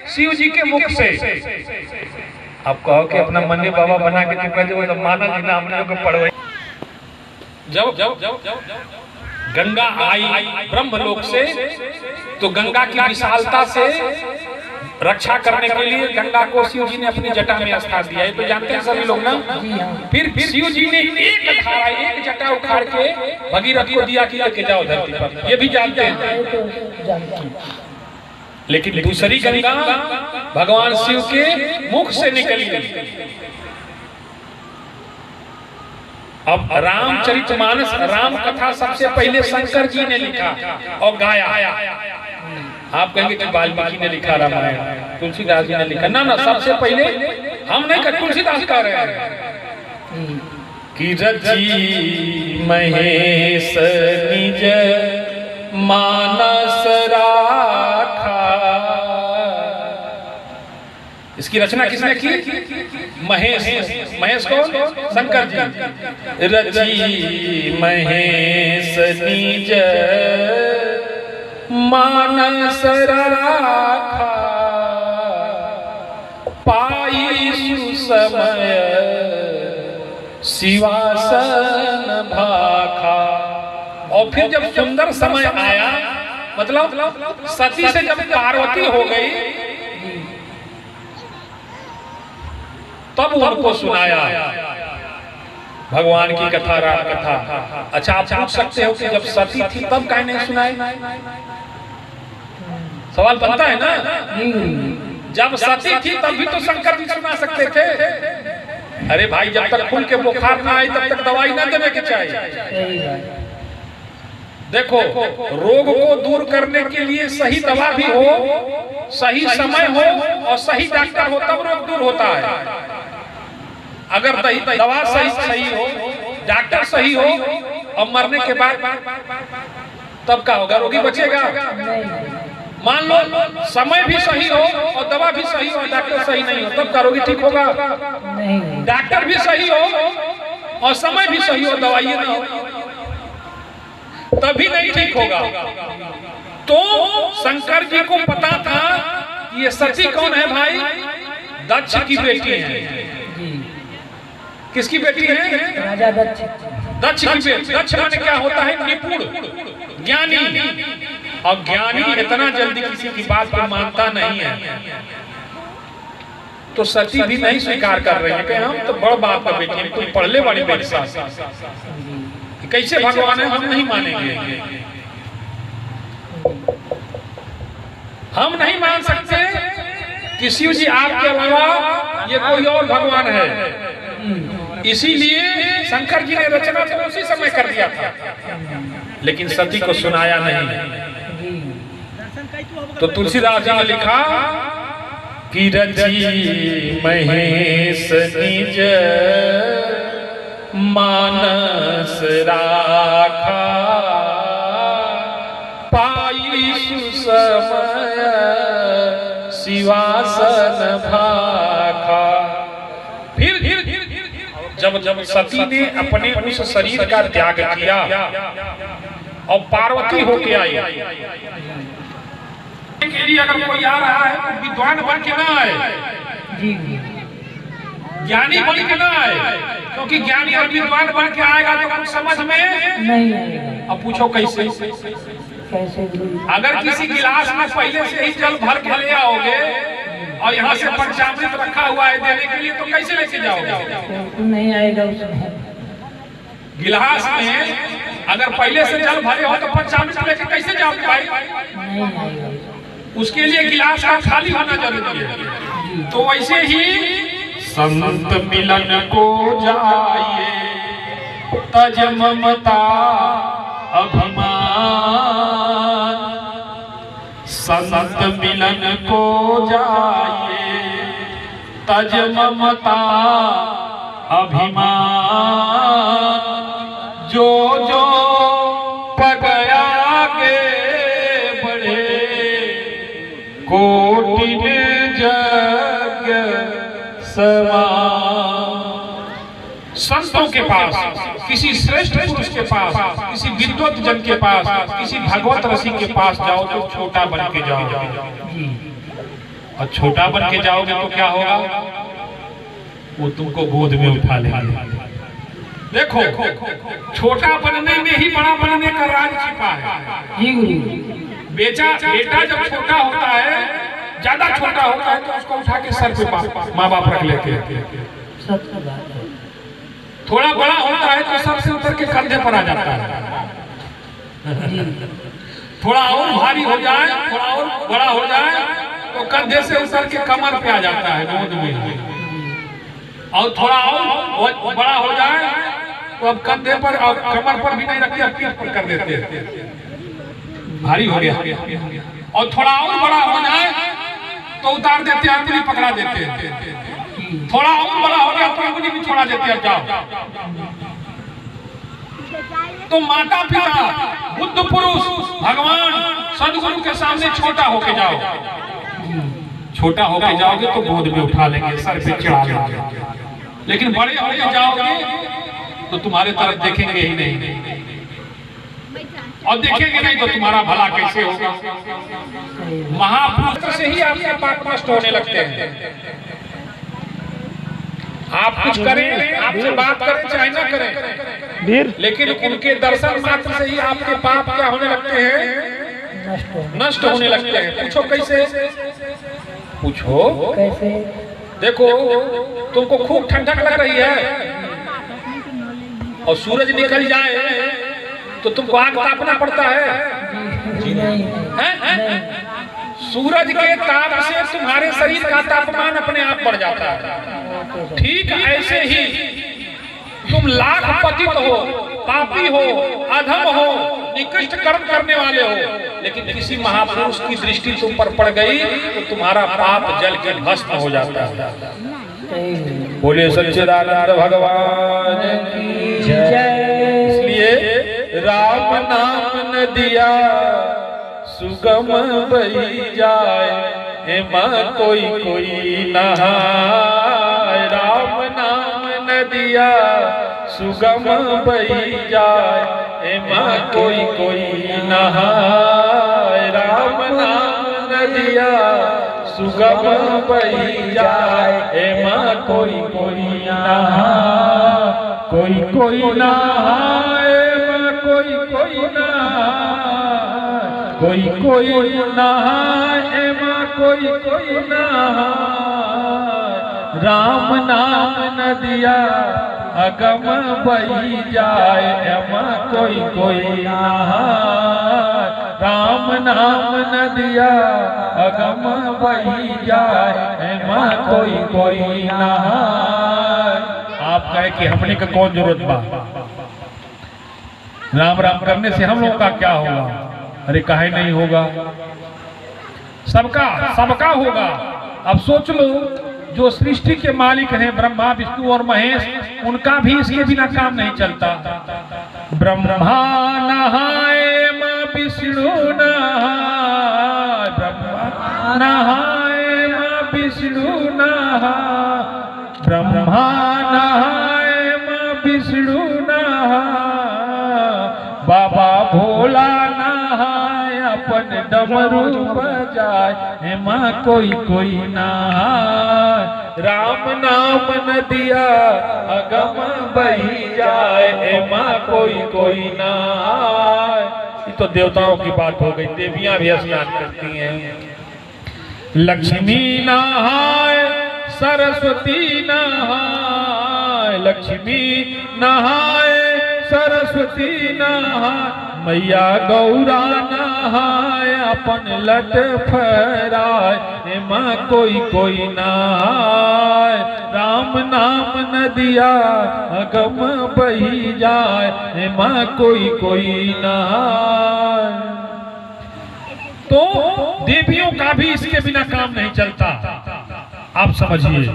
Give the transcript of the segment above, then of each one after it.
शिव जी के मुख से। आप कहो कि अपना मन्ने बाबा बना के तुम कहते हो तो माना जी नाम को पढ़ो। जब गंगा आई ब्रह्मलोक से तो गंगा की विशालता से रक्षा करने के लिए गंगा को शिव जी ने अपनी जटा में स्थान दिया है, तो जानते हैं सभी लोग ना। फिर शिव जी ने एक धारा एक जटा उखाड़ के भगीरथ को दिया कि लेके जाओ धरती पर, ये भी जानते हैं। लेकिन दूसरी गंगा भगवान शिव के मुख से निकली। अब रामचरितमानस राम कथा सबसे पहले शंकर जी ने लिखा और गाया। आप कहेंगे कि वाल्मीकि ने लिखा रामायण, तुलसीदास जी ने लिखा, ना सबसे पहले हम नहीं कर, तुलसीदास कह रहे हैं कि रची महेश निज मानस राखा। इसकी रचना किसने की? महेश। महेश को शंकर जी। रची महेश निज मानस राखा, पाई सुसमय शिवासन भाखा। और फिर जब सुंदर समय आया, मतलब सती से जब पार्वती हो गई, तब उनको सुनाया भगवान की कथा, राम कथा। अच्छा, आप पूछ सकते हो कि जब सती थी तब काहे नहीं सुनाई? सवाल बनता है ना। जब सती थी तब भी तो शंकर जी सुना सकते थे। अरे भाई, जब तक खून के बुखार ना आई तब तक दवाई ना देने की चाहिए। देखो, रोग को दूर करने के लिए सही दवा भी हो, सही समय हो और सही डॉक्टर हो, तब रोग दूर होता है। अगर दवा सही हो, डॉक्टर सही हो और मरने के बाद तब क्या होगा? रोगी बचेगा? मान लो समय भी सही हो और दवा भी सही हो, डॉक्टर सही नहीं हो, तब का रोगी ठीक होगा? डॉक्टर भी सही हो और समय भी सही हो, दवाई नहीं हो, तभी नहीं ठीक होगा। तो शंकर जी को पता था कि ये सती कौन है भाई? दक्ष की बेटी है। किसकी बेटी है? राजा दक्ष। दक्ष की बेटी। दक्ष माने क्या होता है? निपुण, ज्ञानी। और ज्ञानी इतना जल्दी किसी की बात को मानता नहीं है। तो सती भी नहीं स्वीकार कर रही है कि हम तो बड़ बाप का बेटी है, तुम पढ़ले वाली मेरे साथ, कैसे भगवान है, हम नहीं मानेंगे। हम नहीं मान सकते कि शिव जी आपके अलावा ये कोई और भगवान है। इसीलिए शंकर जी ने रचना तो उसी समय कर दिया था, लेकिन सती को सुनाया नहीं। तो तुलसीदास जी ने लिखा कि रची महेश निज मानस राखा, पाई सुसमय शिवासन भाखा। फिर जब सती ने अपने उस शरीर का त्याग किया और पार्वती होके आई, के लिए अगर कोई आ रहा है तो विद्वान बन के ना आए, ज्ञानी बन के ना आए, क्योंकि ज्ञानी और विद्वान बन के आएगा तो कुछ समझ में नहीं आएगा। अब पूछो कैसे? अगर किसी गिलास में पहले से ही जल भर के ले आओगे और यहाँ से पंचामृत रखा हुआ है देने के लिए, तो कैसे लेके जाओगे? नहीं आएगा उसमें। गिलास में अगर पहले से जल भरे हो तो पंचामृत लेके कैसे जाओगे भाई? नहीं आएगा। उसके लिए गिलास का खाली होना जरूरी है। तो वैसे ही संत मिलन को जाइए, तज ममता अभिमान। संत मिलन को जाइए, तज ममता अभिमान। जो जो पग आगे बढ़े, कोटिन जग समान। संतों के पास, किसी श्रेष्ठ पुरुष के पास, किसी विद्वत जन के पास, किसी भगवत ऋषि के पास जाओ तो छोटा बन के जाओ। और छोटा बन के जाओगे तो क्या होगा? वो तुमको गोद में उठा लेंगे। देखो, छोटा बनने में ही बड़ा बनने का राज छिपा है। जी गुरु। बेटा जब छोटा होता है, ज्यादा छोटा होता है, तो उसको उठा के सर पे माँ बाप रख लेते हैं। सत्य बात है। थोड़ा बड़ा होता है तो सबसे ऊपर के कंधे पर आ जाता है। थोड़ा और भारी हो जाए, थोड़ा और बड़ा हो जाए तो कंधे से उतर के कमर पे आ जाता है, गोद में। और थोड़ा और बड़ा हो जाए तो अब कंधे पर और कमर पर भी नहीं रखते, अब पीठ पर कर देते हैं, भारी हो गया। और थोड़ा और बड़ा हो जाए तो उतार देते हैं, अंगुली पकड़ा देते हैं। थोड़ा और बड़ा हो गया तो अंगुली भी छोड़ा देते हैं, जाओ। तो माता पिता, बुद्ध पुरुष, भगवान, सदगुरु के सामने छोटा होके जाओ। छोटा होके जाओगे तो गोद में उठा लेंगे, सर पे चढ़ा लेंगे। लेकिन बड़े होके जाओगे तो तुम्हारे तरफ देखेंगे ही नहीं, और देखेंगे नहीं तो तुम्हारा भला कैसे होगा? महापुरुष से ही आपके पाप नष्ट होने लगते हैं। आप कुछ करें, आपसे बात करें चाहे ना करें, लेकिन उनके दर्शन मात्र से ही आपके पाप क्या होने लगते हैं? नष्ट होने लगते हैं। पूछो कैसे? पूछो कैसे? देखो, तुमको खूब ठंडक लग रही है और सूरज निकल जाए तो तुमको आग तापना पड़ता है? जी नहीं। सूरज के ताप से तुम्हारे शरीर का तापमान अपने आप बढ़ जाता है। ठीक ऐसे ही तुम लाख पतित हो, पापी हो, अधम हो, निकृष्ट कर्म करने वाले हो, लेकिन किसी महापुरुष की दृष्टि तुम पर पड़ गई तो तुम्हारा पाप जल के भस्म हो जाता है। बोले सच्चिदानंद भगवान की जय। इसलिए राम नाम न दिया सुगम बही जाए, हेमा कोई कोई नहाए। राम नाम न दिया सुगम बही जाए, हेमा कोई कोई नहाए। राम नाम न दिया सुगम बही जाए, हेमा कोई कोई नहाए। कोई कोई नहाए, कोई कोई नहाए, कोई कोई नहाए, कोई कोई नहाए। राम नाम न दिया अगम बही जाए, एमा कोई कोई नहाए। राम नाम न दिया अगम बही जाए, एमा कोई कोई नहाए। आप कहे कि हमने का कौन जरूरत बा? राम राम करने से हम लोगों का क्या होगा? अरे काहे नहीं होगा, सबका होगा। अब सोच लो, जो सृष्टि के मालिक हैं ब्रह्मा, विष्णु और महेश, उनका भी इसके बिना काम नहीं चलता। ब्रह्मा नहाए मां विष्णु नहाए, ब्रह्मा नहाए मां विष्णु नहाए, ब्रह्मा नहाए मां विष्णु नहाए। बाबा भोला नहाए अपन डमरू बजाए, हेमा कोई कोई नहाए। राम नाम न दिया अगम बही जाए, हेमा कोई कोई नहाए। ये तो देवताओं की बात हो गई, देवियां भी स्नान करती हैं। लक्ष्मी नहाए, सरस्वती नहाए, लक्ष्मी नहाए, सरस्वती नहाए। मैया गौरा नहाए, अपन लट फहराए, हेमा कोई कोई नहाए। राम नाम न दिया अगम बही जाए, हेमा कोई कोई नहाए। तो देवियों का भी इसके बिना काम नहीं चलता। आप समझिए,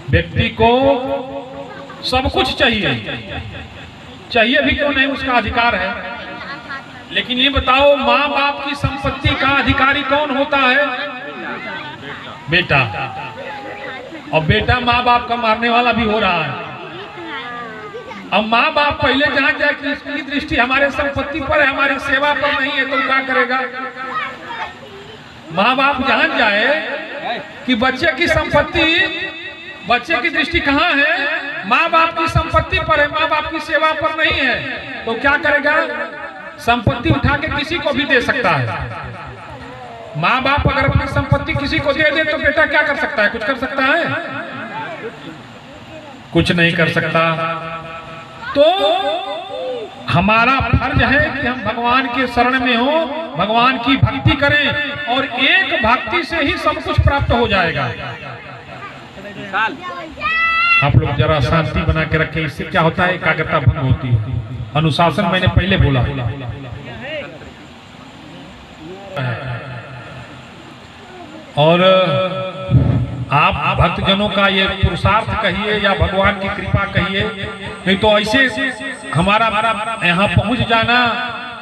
व्यक्ति को सब कुछ चाहिए भी क्यों नहीं, उसका अधिकार है। लेकिन ये बताओ, माँ बाप की संपत्ति का अधिकारी कौन होता है? बेटा। और बेटा माँ बाप का मारने वाला भी हो रहा है। अब माँ बाप पहले जहाँ जाए कि इसकी दृष्टि हमारे संपत्ति पर है, हमारी सेवा पर नहीं है, तो क्या करेगा? माँ बाप जान जाए कि बच्चे की संपत्ति, बच्चे की दृष्टि कहाँ है, माँ बाप की संपत्ति पर है, माँ बाप की सेवा पर नहीं है, तो क्या करेगा? संपत्ति उठा के किसी को भी दे सकता है। माँ बाप अगर अपनी संपत्ति किसी को दे दे तो बेटा क्या कर सकता है? कुछ कर सकता है? कुछ नहीं कर सकता। तो हमारा फर्ज है कि हम भगवान के शरण में हो, भगवान की भक्ति करें, और एक भक्ति से ही सब कुछ प्राप्त हो जाएगा। आप लोग जरा शांति बना के रखें, इससे क्या होता है? एकाग्रता भंग होती है। अनुशासन मैंने पहले बोला। और आप भक्तजनों का ये पुरुषार्थ कहिए या भगवान की कृपा कहिए, नहीं तो ऐसे हमारा यहाँ पहुंच जाना,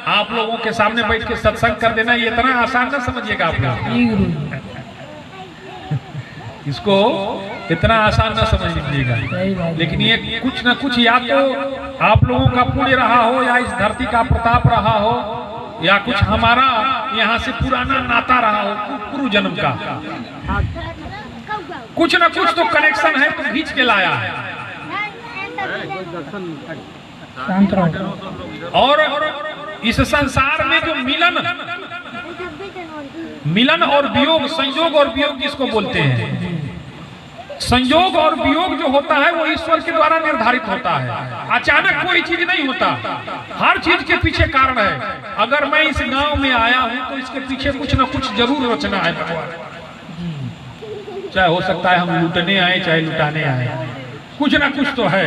आप लोगों के सामने बैठ के सत्संग कर देना, ये इतना आसान ना समझिएगा आप लोग। इसको इतना आसान ना समझ लीजिएगा, लेकिन ये कुछ ना कुछ या तो आप लोगों का पुण्य रहा हो, या इस धरती का प्रताप रहा हो, या कुछ हमारा यहाँ से पुराना नाता रहा हो पूर्व जन्म का, कुछ ना कुछ तो कनेक्शन है, तो खींच के लाया है। और इस संसार में जो मिलन और वियोग, संयोग और वियोग जिसको बोलते हैं, संयोग और वियोग जो होता है वो ईश्वर के द्वारा निर्धारित होता है। अचानक कोई चीज नहीं होता, हर चीज के पीछे कारण है। अगर मैं इस गांव में आया हूं तो इसके पीछे कुछ ना कुछ जरूर रचना है भगवान। चाहे हो सकता है हम लूटने आए, चाहे लुटाने आए, कुछ ना कुछ तो है।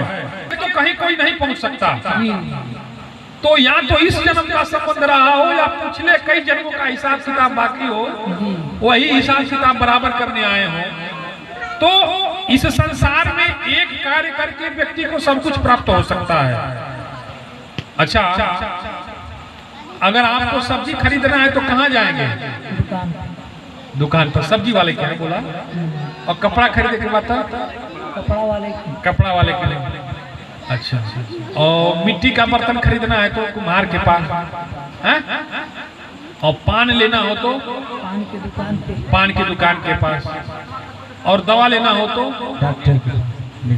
तो कहीं कोई नहीं पहुंच सकता। तो या तो इस जन्म का संबंध रहा हो, या पिछले कई जन्मों का हिसाब किताब बाकी हो, वही हिसाब किताब बराबर करने आए हो। तो इस संसार में एक कार्य करके व्यक्ति को सब कुछ प्राप्त हो सकता है। अच्छा, अगर आपको सब्जी खरीदना है तो कहाँ जाएंगे? दुकान पर। सब्जी वाले क्या बोला? और कपड़ा खरीदने के बाद कपड़ा वाले के लिए। अच्छा, और मिट्टी का बर्तन खरीदना है तो कुम्हार के पास है, और पान लेना हो तो पान की दुकान के पास, और दवा लेना हो तो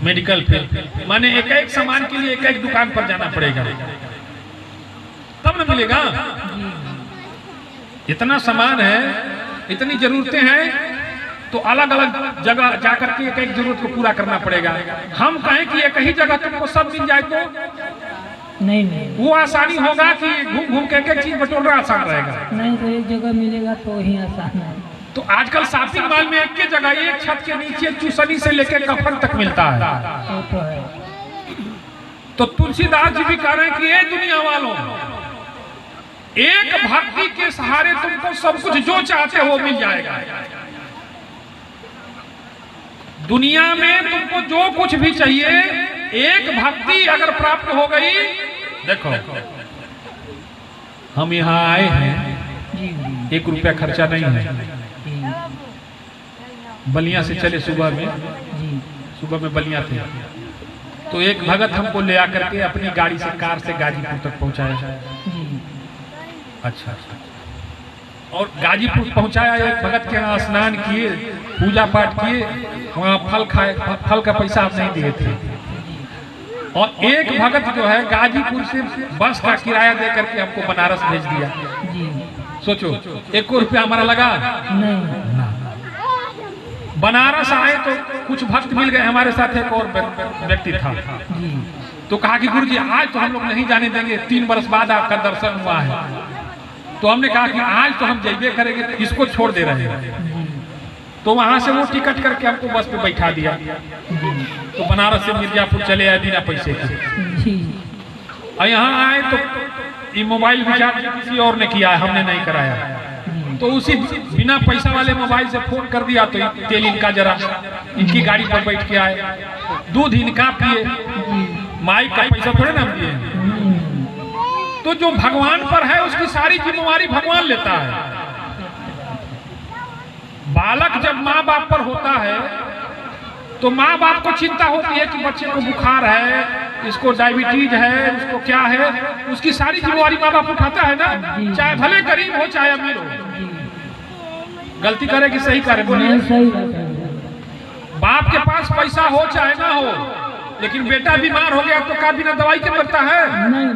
मेडिकल पे। माने एक एक सामान के लिए एक एक दुकान पर जाना पड़ेगा, तब न मिलेगा। इतना सामान है, इतनी जरूरतें हैं, तो अलग अलग जगह जाकर के एक एक जरूरत को पूरा करना पड़ेगा। हम कहें कि एक ही जगह तुमको सब मिल जाए तो नहीं, वो आसानी होगा कि घूम घूम के एक चीज बटोरना आसान रहेगा? नहीं, तो एक जगह मिलेगा तो ही आसान है। तो आजकल शॉपिंग मॉल में एक जगह, एक छत के नीचे चूसनी से लेकर कफन तक मिलता है। तो तुलसीदास जी भी कह रहे हैं कि ये दुनिया वालों, एक भक्ति के सहारे तुमको सब कुछ जो चाहते हो मिल जाएगा। दुनिया में तुमको जो कुछ भी चाहिए, एक भक्ति अगर प्राप्त हो गई। देखो, हम यहाँ आए हैं, 1 रुपया खर्चा नहीं है। बलिया से चले सुबह में बलिया थे, तो एक भगत हमको ले आकर के अपनी गाड़ी से, कार से गाजीपुर तक पहुंचाया। अच्छा, और गाजीपुर पहुंचाया, एक भगत के यहाँ स्नान किए, पूजा पाठ किए, वहाँ फल खाए, फल का पैसा आप नहीं दिए थे। और एक भगत जो है गाजीपुर से बस का किराया दे करके हमको बनारस भेज दिया। सोचो, 1 रुपया हमारा लगा नहीं। बनारस आए तो कुछ भक्त मिल गए, हमारे साथ एक और व्यक्ति था, तो कहा कि गुरुजी आज तो हम लोग नहीं जाने देंगे, 3 वर्ष बाद आपका दर्शन हुआ है। तो हमने कहा कि आज तो हम जैबे करेंगे, तो इसको छोड़ दे रहे हैं। तो वहां से वो टिकट करके हमको बस पे बैठा दिया, तो बनारस से मिर्जापुर चले आए बिना पैसे के। और यहाँ आए तो ये मोबाइल रिचार्ज किसी और ने किया है, हमने नहीं कराया। तो उसी बिना पैसा वाले मोबाइल से फोन कर दिया, तो तेल इनका जरा, इनकी गाड़ी पर बैठ के आए, दूध इनका पिए, माइक का पैसा थोड़े ना दिए। तो जो भगवान पर है उसकी सारी जिम्मेवारी भगवान लेता है। बालक जब माँ बाप पर होता है तो माँ बाप को चिंता होती है कि बच्चे को बुखार है, इसको डायबिटीज है, उसको क्या है, उसकी सारी जिम्मेवारी माँ बाप उठाता है ना, चाहे भले गरीब हो चाहे अमीर हो। गलती करे कि सही करे? बोलिए। नहीं, सही बात है। बाप के पास पैसा हो चाहे ना हो, लेकिन बेटा बीमार हो गया तो का बिना दवाई के मरता है? नहीं,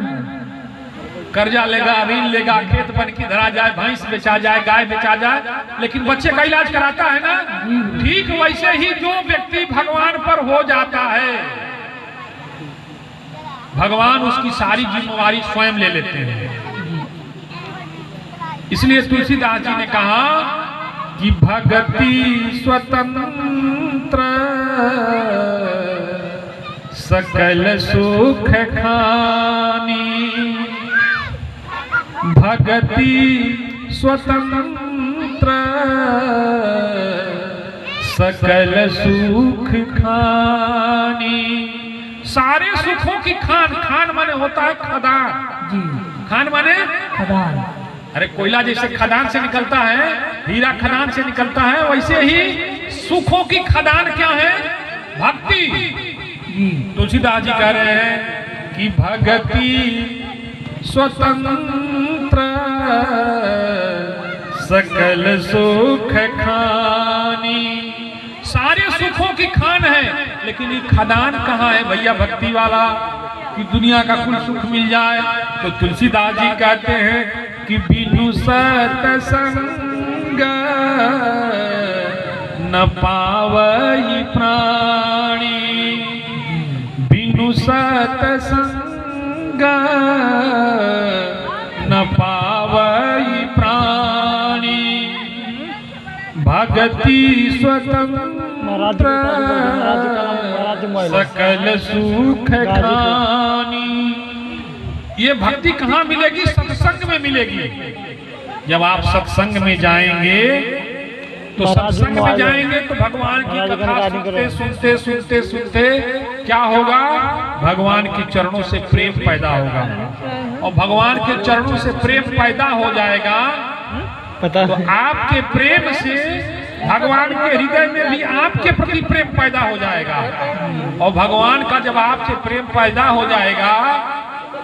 कर्जा लेगा, ऋण लेगा, खेत बन की धरा जाए, भैंस बेचा जाए, गाय बेचा जाए, लेकिन बच्चे का इलाज कराता है ना। ठीक वैसे ही जो व्यक्ति भगवान पर हो जाता है, भगवान उसकी सारी जिम्मेवारी स्वयं ले लेते हैं। इसलिए तुलसीदास जी ने कहा कि भगति स्वतंत्र सकल सुख खानी, भगति स्वतंत्र सकल सुख खानी। सारे सुखों की खान, खान माने होता है खदान जी। खान माने खदान। अरे कोयला जैसे खदान से निकलता है, हीरा खदान से निकलता है, वैसे ही सुखों की खदान क्या है? भक्ति। तुलसीदास जी कह रहे हैं कि भक्ति स्वतंत्र सकल सुख खानी। सारे सुखों की खान है, लेकिन ये खदान कहाँ है भैया भक्ति वाला, कि दुनिया का कुल सुख मिल जाए? तो तुलसीदास जी कहते हैं कि बिनु सतसंग न पावई प्राणी, बिनु सतसंग न पावई प्राणी, भगति स्वतंत्र सकल सुख खानी। ये भक्ति कहाँ मिलेगी? सत्संग में मिलेगी। जब आप सत्संग में जाएंगे तो सत्संग में जाएंगे तो भगवान की कथा सुनते सुनते सुनते सुनते क्या होगा? भगवान के चरणों से प्रेम पैदा होगा, और भगवान के चरणों से प्रेम पैदा हो जाएगा तो आपके प्रेम से भगवान के हृदय में भी आपके प्रति प्रेम पैदा हो जाएगा, और भगवान का जब आपसे प्रेम पैदा हो जाएगा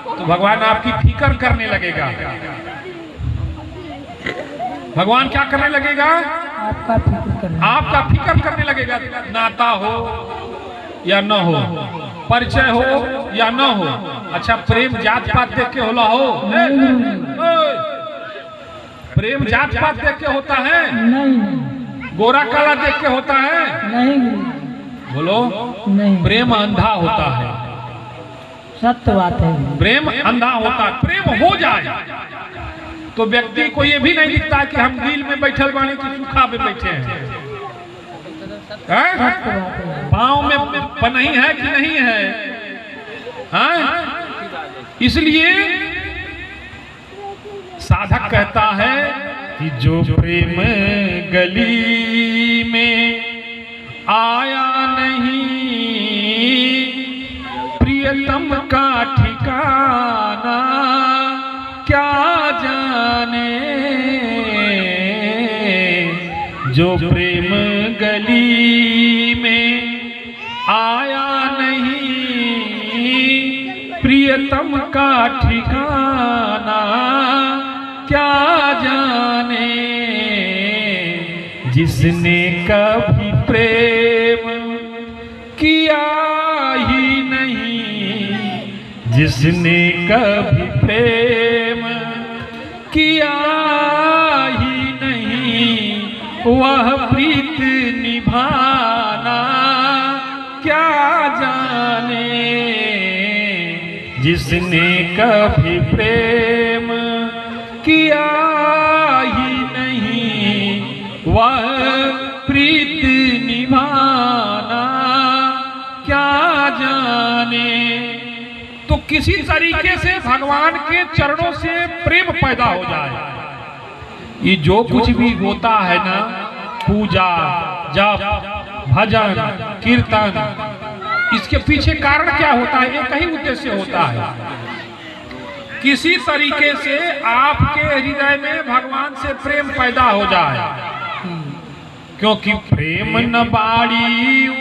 तो भगवान आपकी फिक्र करने लगेगा। भगवान क्या करने लगेगा? आपका फिक्र करने लगेगा। नाता हो या न हो, परिचय हो या न हो। अच्छा, प्रेम जात पात देख के होला हो? प्रेम जात पात देख के होता है? नहीं। गोरा काला देख के होता है? नहीं। बोलो। नहीं। प्रेम अंधा होता है। सत्य बात है। प्रेम अंधा होता है। प्रेम हो जाए तो व्यक्ति को ये भी नहीं दिखता कि हम दिल में बैठल बानी कि सूखा में बैठे हैं। पाँव में पनही है कि नहीं है? इसलिए साधक कहता है कि जो प्रेम गली में आया नहीं, प्रियतम का ठिकाना क्या जाने। जो प्रेम गली में आया नहीं, प्रियतम का ठिकाना क्या जाने। जिसने कभी प्रेम किया ही नहीं, जिसने कभी प्रेम किया ही नहीं, वह प्रीत निभाना क्या जाने। जिसने कभी प्रेम किया ही नहीं, वह प्रीत निभाना क्या जाने। तो किसी तरीके से भगवान के चरणों से प्रेम पैदा हो जाए। ये जो कुछ भी होता है ना, पूजा, जप, भजन, कीर्तन, इसके पीछे कारण क्या होता है? एक ही उद्देश्य होता है, किसी तरीके से आपके हृदय में भगवान से प्रेम पैदा हो जाए। क्योंकि प्रेम न बाड़ी